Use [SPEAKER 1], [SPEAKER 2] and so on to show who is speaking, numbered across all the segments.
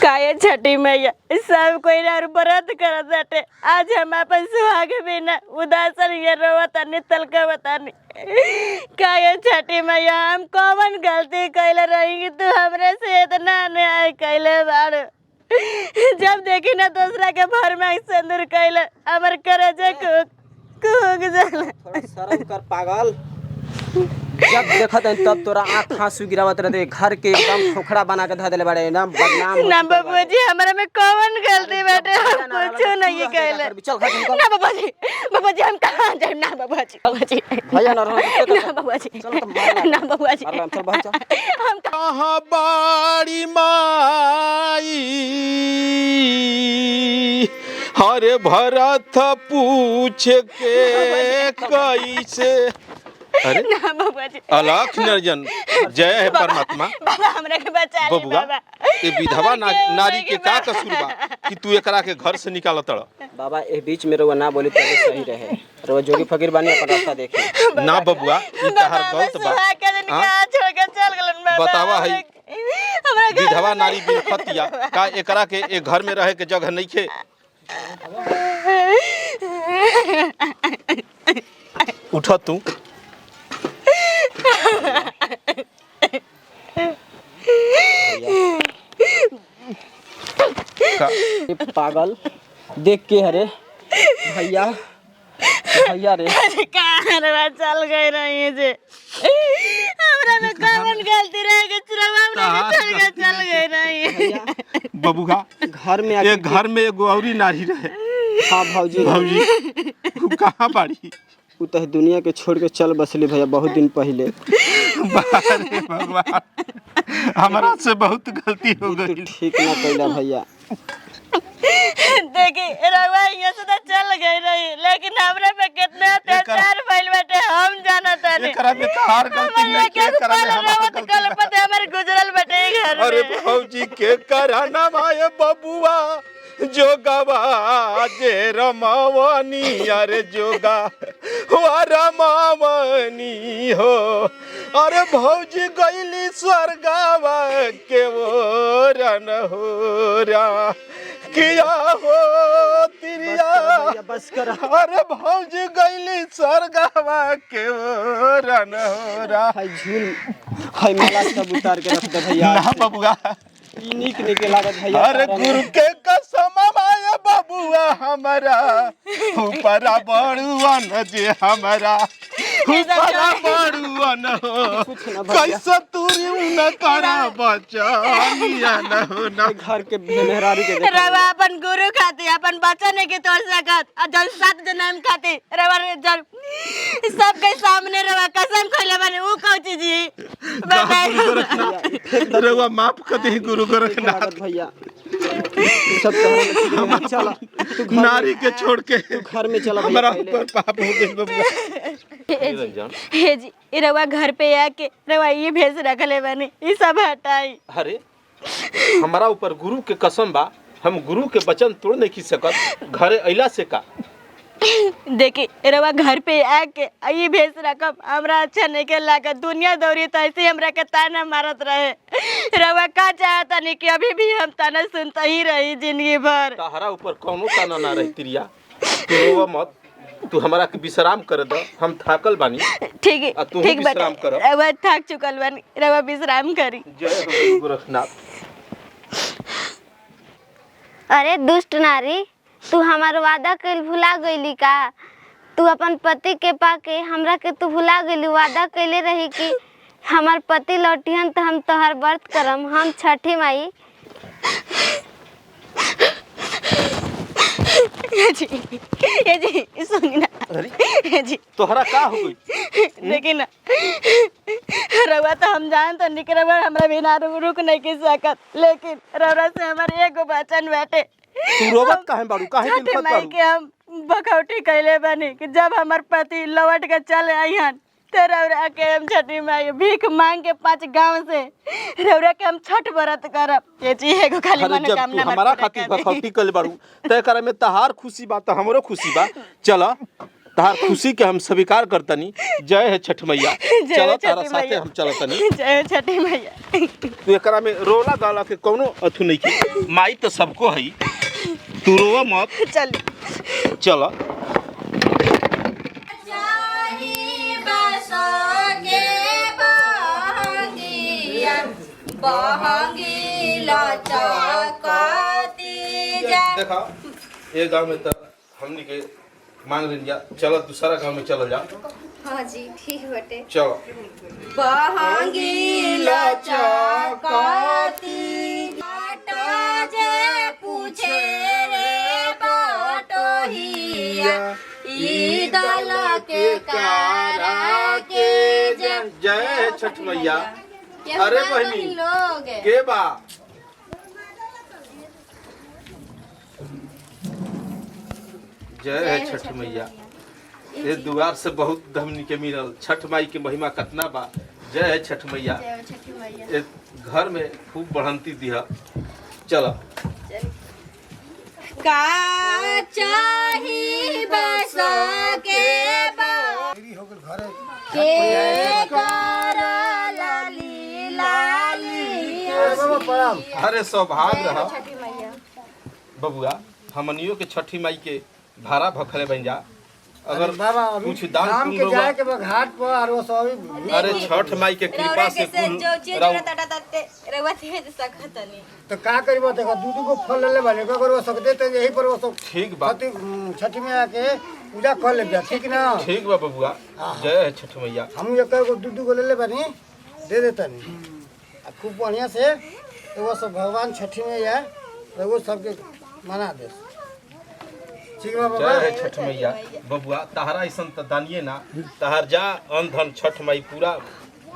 [SPEAKER 1] काये छठी मैया सब कोई ना व्रत करत बाटे। आज हम अपन सुहाग बिना उदासन ये रोवतानी तलकवतानी। काये छठी मैया हम कौन गलती कैले रही तू हमरे से इतना अन्याय कैले बाड़। जब देखी ना दूसरा के भर में सिंदूर कैले हमर करजे कुक जाला।
[SPEAKER 2] थोड़ा शर्म कर पागल। जब देखत है तब तोरा आँख आंसू गिरावत रहते। घर के एकदम खोखड़ा बना के धऽ देले बाड़े ना बदनाम
[SPEAKER 1] ना बाबूजी हमरा में कौन गलती बाटे कुछ नहीं कहले। ना बाबूजी हम कहां जाए। ना बाबूजी
[SPEAKER 2] भैया ना रहो
[SPEAKER 1] ना बाबूजी ना बाबूजी
[SPEAKER 2] चल भाई चल
[SPEAKER 1] हम
[SPEAKER 3] कहाँ बाड़ी माई हरे भरत पूछ के कैसे। अरे
[SPEAKER 1] ना बाबूजी
[SPEAKER 3] अलख निर्जन जय है परमात्मा।
[SPEAKER 1] बाबा हमरा के बचा ले
[SPEAKER 3] बबुआ
[SPEAKER 1] बाबा।
[SPEAKER 3] ये विधवा नारी के का कसूर बा कि तू एकरा के घर से निकालत रह।
[SPEAKER 2] बाबा ए बीच में रहुआ ना बोली तो सही रहे। रहुआ जोगी फकीर बानी अपन रास्ता देखी
[SPEAKER 3] ना बबुआ ई तहर गलत बा।
[SPEAKER 1] छोड़ के चल गलन बाबा।
[SPEAKER 3] बतावा है विधवा नारी बिन खतिया का एकरा के एक घर में रहे के जगह नहीं खे। उठ तू
[SPEAKER 2] पागल देख के हरे भैया भैया रे
[SPEAKER 1] कहां चल गए रही जे हमरा में कौन गलती रह गई चुरवा हमरा चल के चल गए रही।
[SPEAKER 3] बबुआ
[SPEAKER 2] घर में
[SPEAKER 3] एक घर में एगो औरी नारी रहे।
[SPEAKER 2] हाँ भौजी
[SPEAKER 3] भौजी तू कहाँ बाड़ी।
[SPEAKER 2] उ तो दुनिया के छोड़ के चल बसली भैया बहुत दिन पहले।
[SPEAKER 3] अरे भगवान हमारा से बहुत गलती हो गई।
[SPEAKER 2] ठीक ना कैला भैया।
[SPEAKER 1] देखी रवा ये से चल गई रही लेकिन हमरा पे कितना अत्याचार भइल बाटे हम जानत नहीं।
[SPEAKER 3] एकरा में तहार गलती नहीं के एकरा में हमार गलती
[SPEAKER 1] कल पते हमर गुजरल बाटे घर में।
[SPEAKER 3] अरे भौजी के कराना माय बबुआ जोगवा जे रमावनी अरे जोगा हो रमावनी हो। अरे भौजी गईली स्वर्गवा के वो रन हो रा किया हो तिरिया
[SPEAKER 2] बस कर।
[SPEAKER 3] अरे भौजी गईली स्वर्गवा के वो रन हो रा।
[SPEAKER 2] हाय झूल हाय माला सब उतार के रख दे भैया।
[SPEAKER 3] ना बबुआ
[SPEAKER 2] ई नीक निके लागत भैया।
[SPEAKER 3] अरे गुरु के कसम माया बबुआ हमारा ऊपरा बड़ुअन जे हमारा ऊपरा बड़ुअन हो कैसे तूरी न करा बचनिया न हो ना।
[SPEAKER 2] घर के मेहरारू के देखा
[SPEAKER 1] रवा अपन गुरु खाती अपन बच्चा ने के तोड़ सकत और जल 7 जन्म खाती रवा जल सबके सामने रवा कसम खइले बानी ऊ कहती जी बताई
[SPEAKER 3] रवा माफ कर दे गुरु को रखना
[SPEAKER 2] भैया। सब तो चला तू
[SPEAKER 3] नारी के छोड़ के
[SPEAKER 2] तू घर में चला
[SPEAKER 3] हमारा ऊपर पाप हो गई बबुआ।
[SPEAKER 1] हे जी रवा घर पे आके रवा ये भेज रखले बानी ई सब हटाई।
[SPEAKER 3] अरे हमारा ऊपर गुरु के कसम बा हम गुरु के वचन तोड़ नहीं की सकत। घरे अइला से का
[SPEAKER 1] देखी रवा घर पे आके ये भेज रखम हमरा अच्छा नहीं के लागत। दुनिया दौरी तो ऐसे हमरा के ताना मारत रहे। रवा का चाहता नहीं कि अभी भी हम ताना सुनता ही रही जिंदगी भर।
[SPEAKER 3] तहरा ऊपर कौनो ताना ना रही तिरिया। तू रोवा मत तू हमारा के विश्राम कर दो हम थाकल बानी।
[SPEAKER 1] ठीक है
[SPEAKER 3] तू
[SPEAKER 1] ठीक
[SPEAKER 3] विश्राम कर।
[SPEAKER 1] रवा थक चुकल बानी रवा विश्राम करी।
[SPEAKER 3] जय हो गोरखनाथ।
[SPEAKER 4] अरे दुष्ट नारी तू हमार वादा कइल भुला गईली का। तू अपन पति के पाके हमरा के तू भुला गईली। वादा कइले रही कि हमार पति लौटिहन तो हम तोहर व्रत करम। हम छठी माई
[SPEAKER 1] ये जी सुनी ना। ये जी
[SPEAKER 3] तोहरा का हो गई।
[SPEAKER 1] देखी ना रवा तो हम जान तो निकरवा हमरा बिना रुक नहीं की सकत लेकिन रवा से हमारे एगो वचन बाटे।
[SPEAKER 3] तू रोवत काहे बाड़ू काहे
[SPEAKER 1] छठी
[SPEAKER 3] बिलखत
[SPEAKER 1] माई
[SPEAKER 3] बाड़ू।
[SPEAKER 1] के हम बखौटी कैले बनी कि जब हमार पति लौट के चले आइहन तो रौरा के हम छठी माई भीख मांग के 5 गांव से रौरा के हम छठ व्रत करब। ये चीज एगो खाली
[SPEAKER 3] अरे
[SPEAKER 1] मन
[SPEAKER 3] जब
[SPEAKER 1] कामना
[SPEAKER 3] तू हमारा खातिर भखौटी कइले बाड़ू तय करे में तहार खुशी बा त हमरो खुशी बा। चल तार खुशी के हम स्वीकार करतनी। जय है छठ मैया।
[SPEAKER 1] जय
[SPEAKER 3] चलो
[SPEAKER 1] हो
[SPEAKER 3] तारा
[SPEAKER 1] छठी
[SPEAKER 3] साथे
[SPEAKER 1] मैया।
[SPEAKER 3] हम चलतनी।
[SPEAKER 1] जय हो छठी मैया।
[SPEAKER 3] तू एकरा में रोला गाला के कोनो अथु नहीं की। माई तो सबको है, तू रोवा मत।
[SPEAKER 1] चल
[SPEAKER 3] चलो देखा ये गांव में तो हमनी के मांग रही जा। चलो दूसरा गांव में चलो जा।
[SPEAKER 4] हाँ जी ठीक बटे।
[SPEAKER 3] चलो
[SPEAKER 4] बहंगी लचकती बाटा जे पूछे रे बाटोहिया ई दल के कारा के
[SPEAKER 3] जय छठ मैया।
[SPEAKER 4] केहू
[SPEAKER 3] अरे
[SPEAKER 4] ना
[SPEAKER 3] बहनी,
[SPEAKER 4] कहीं लोग
[SPEAKER 3] के बा जय है छठ मैया। ये दुआर से बहुत हमनी के मिलल। छठ माई के महिमा कितना बा। जय है छठ मैया।
[SPEAKER 4] छठी मैया।
[SPEAKER 3] ये घर में खूब बढ़ंती दिया। चलो
[SPEAKER 4] का चाही बस के के कर लाली लाली।
[SPEAKER 3] अरे सौभाग्य रहा
[SPEAKER 4] छठी मैया।
[SPEAKER 3] बबुआ। हमनियों के छठी माई के भाड़ा भखले बन जा। अगर
[SPEAKER 5] बाबा
[SPEAKER 3] कुछ दान
[SPEAKER 5] शाम के
[SPEAKER 3] पुण्य
[SPEAKER 5] जाए
[SPEAKER 3] हुआ।
[SPEAKER 5] के बाद घाट पर और वो सब
[SPEAKER 3] अरे छठ माई के कृपा से कुल
[SPEAKER 5] तो का करीब देखो दू को फल ले वाले को अगर वो सकते तो यही पर वो सब
[SPEAKER 3] ठीक बा।
[SPEAKER 5] छठी में आके पूजा कर ले जा। ठीक ना।
[SPEAKER 3] ठीक बा बबुआ। जय है छठ मैया।
[SPEAKER 5] हम एक को दू को ले बानी दे देता नहीं खूब बढ़िया से। तो वो सब भगवान छठी में या तो वो सबके मना दे। ठीक बा
[SPEAKER 3] जय
[SPEAKER 5] बाबा।
[SPEAKER 3] है छठ मैया। बबुआ तहरा ऐसा तो दानिए ना। तहर जा अन धन छठ माई पूरा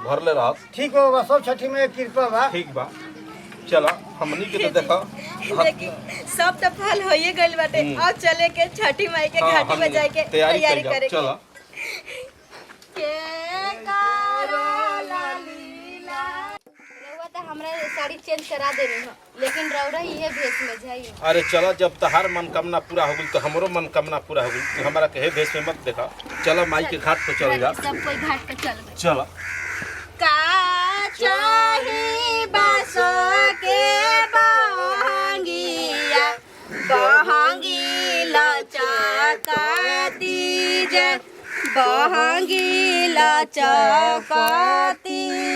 [SPEAKER 3] भरले रह।
[SPEAKER 5] ठीक बा बाबा सब छठी में कृपा बा।
[SPEAKER 3] ठीक बा। चलो हमनी के तो देखो
[SPEAKER 1] सब तो फल होइए गइल बाटे। अब चले के छठी माई के घाटी में जाए के तैयारी करे।
[SPEAKER 3] चलो
[SPEAKER 4] के करो लाली ला। रउआ तो हमरा साड़ी चेंज करा देनी हो लेकिन रउरा इहे भेष में जाई।
[SPEAKER 3] अरे चलो जब तहार मनकामना पूरा हो गई तो हमरो मनकामना पूरा हो गई। तो हमारा के भेष में मत देखा। चलो माई के घाट पे चल जा।
[SPEAKER 4] सब कोई घाट पे चल गए।
[SPEAKER 3] चलो
[SPEAKER 4] का चाही बस के बहंगिया बहंगी लचकती जे बहंगी लचकती।